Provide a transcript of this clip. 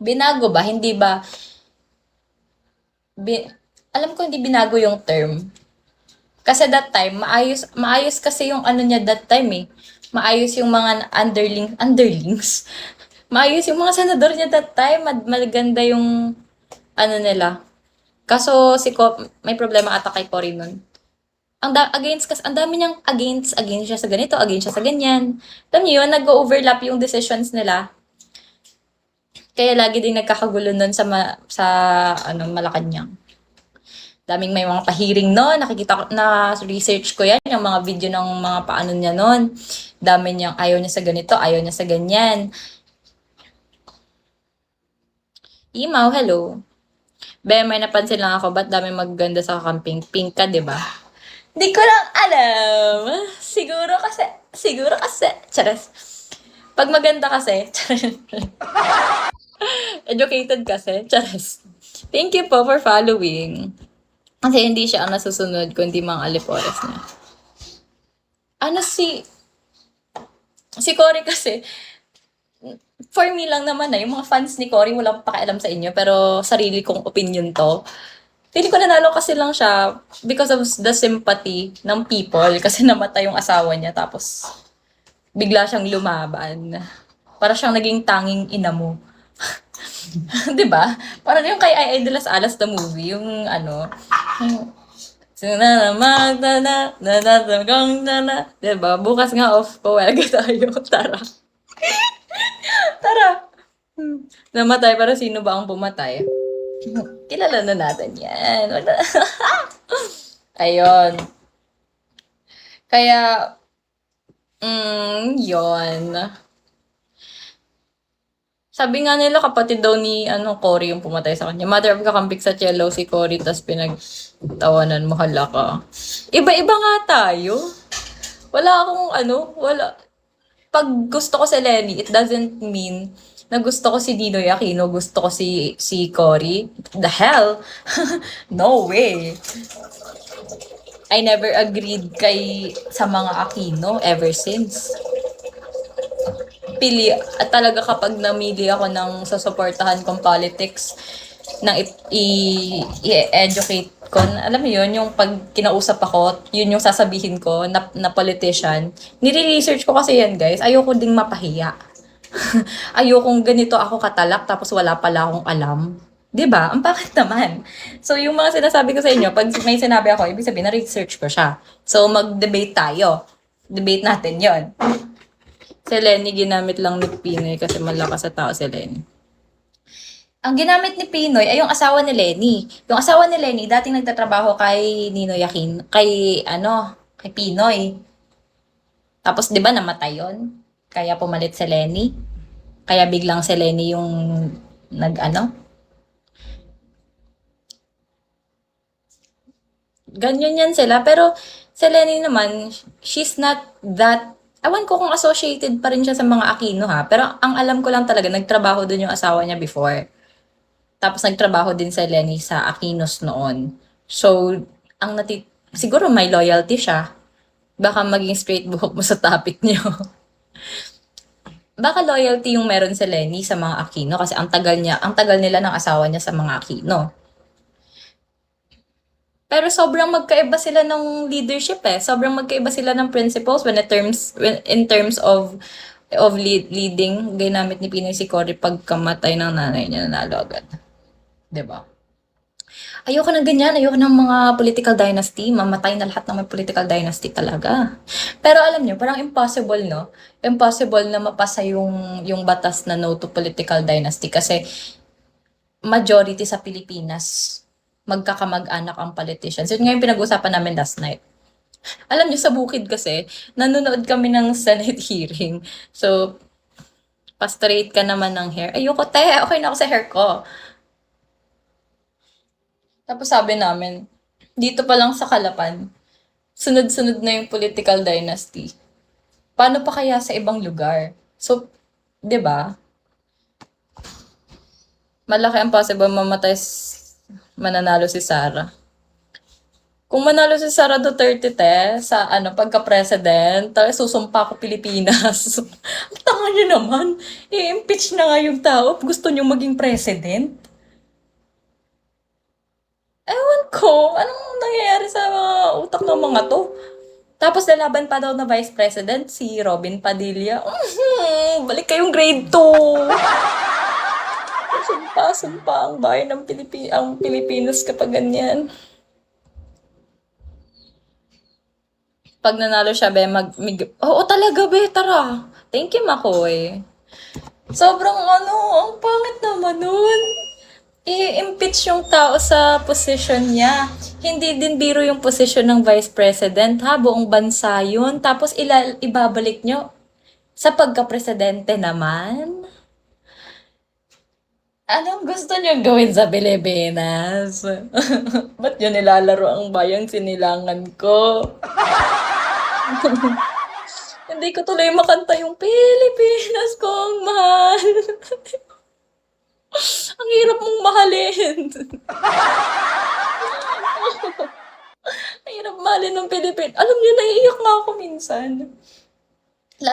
Binago ba? Hindi ba? Bi- Alam ko hindi binago yung term. Kasi that time, maayos kasi yung ano niya that time eh. Maayos yung mga underlings. Maayos yung mga senador niya that time. Maganda yung ano nila. Kaso may problema ata kay Cory nun. Against kasi ang dami niyang against siya sa ganito, against siya sa ganyan. Alam niyo yun, nag-overlap yung decisions nila. Kaya lagi din nagkakagulo nun sa ano Malacanang. Daming may mga pahiring noon, nakikita ko na research ko yan, yung mga video ng mga paano niya noon. Dami niyang ayaw niya sa ganito, ayaw niya sa ganyan. Imaw, hello. Be, may napansin lang ako, ba't dami maganda sa camping? Pink ka, di ba? Di ko lang alam. Siguro kasi, charas. Pag maganda kasi, educated kasi, charas. Thank you po for following. Kasi hindi siya ang nasusunod, kundi mga alipores niya. Ano si Cory kasi, for me lang naman na, yung mga fans ni Cory, walang pakialam sa inyo, pero sarili kong opinion to. Feeling ko nanalo kasi lang siya because of the sympathy ng people kasi namatay yung asawa niya tapos bigla siyang lumaban. Para siyang naging tanging ina mo. 'Di ba? Parang yung kay Ay de las Alas the movie, yung ano, na magdana, nanatagang na. 'Di ba? Bukas nga off ko, wala tayo. Tara. Tara. Namatay para sino ba ang pumatay? Kilala na natin yan. Ayun. Kaya, yon. Sabi nga nila kapatid daw ni Cory yung pumatay sa kanya. Mother of kakambik sa cello si Cory tas pinagtawanan mo hala ka. Iba-iba nga tayo. Wala. Pag gusto ko si Lenny, it doesn't mean na gusto ko si Ninoy Aquino, gusto ko si Cory. The hell? No way. I never agreed sa mga Aquino ever since. At talaga kapag namili ako ng sasuportahan kong politics nang i-educate ko, alam mo yun, yung pag kinausap ako, yun yung sasabihin ko na politician. Nire-research ko kasi yan, guys. Ayoko ding mapahiya. Ayokong ganito ako katalak tapos wala pala akong alam. 'Di ba? Ang pangit naman. So, yung mga sinasabi ko sa inyo, pag may sinabi ako, ibig sabihin na-research ko siya. So, mag-debate tayo. Debate natin yon. Si Lenny, ginamit lang ni Pinoy kasi malakas sa tao si Lenny. Ang ginamit ni Pinoy ay yung asawa ni Lenny. Yung asawa ni Lenny, dating nagtatrabaho kay Ninoy Aquino, kay Pinoy. Tapos, di ba, namatay yon. Kaya pumalit si Lenny. Kaya biglang si Lenny yung nag-ano. Ganyan yan sila. Pero si Lenny naman, she's not that Awan ko kung associated pa rin siya sa mga Aquino ha. Pero ang alam ko lang talaga, nagtrabaho dun yung asawa niya before. Tapos nagtrabaho din sa Lenny sa Aquinos noon. So, siguro may loyalty siya. Baka maging straight buhok mo sa topic niyo. Baka loyalty yung meron si Lenny sa mga Aquino kasi ang tagal nila ng asawa niya sa mga Aquino. Pero sobrang magkaiba sila ng leadership eh. Sobrang magkaiba sila ng principles in terms of leading. Ginamit ni Pinoy si Cory pagkamatay ng nanay niya, nanalo agad. 'Di ba? Ayoko ng ganyan, ayoko ng mga political dynasty. Mamatay na lahat ng may political dynasty talaga. Pero alam nyo, parang impossible, no? Impossible na mapasa yung batas na no to political dynasty kasi majority sa Pilipinas magkakamag-anak ang politicians. Yun nga yung pinag-usapan namin last night. Alam niyo, sa bukid kasi, nanonood kami ng Senate hearing. So, pa-straight ka naman ng hair. Ayoko, okay na ako sa hair ko. Tapos sabi namin, dito pa lang sa Kalapan, sunod-sunod na yung political dynasty. Paano pa kaya sa ibang lugar? So, 'di ba? Malaki ang possible mananalo si Sarah. Kung manalo si Sara Duterte sa pagka-president, talagang susumpa ko Pilipinas. Ang tanga niyo naman. I-impeach na nga yung tao. Gusto niyo maging president? Ewan ko, anong nangyayari sa mga utak ng mga to? Tapos lalaban pa daw na vice president si Robin Padilla. Balik kayong grade 2. Sumpa ang bayan ng ang Pilipinas kapag ganyan. Pag nanalo siya, be, Oo, talaga, be, tara. Thank you, Makoy. Sobrang ang pangit naman nun. I-impeach yung tao sa posisyon niya. Hindi din biro yung posisyon ng vice president, ha? Buong bansa yun. Tapos ibabalik nyo sa pagka-presidente naman. Anong gusto niyo gawin sa Pilipinas? Ba't nyo nilalaro ang bayang sinilangan ko? Hindi ko tuloy makanta yung Pilipinas kong mahal. Ang hirap mong mahalin. Ang hirap mahalin ng Pilipinas. Alam niyo, naiiyak nga ako minsan.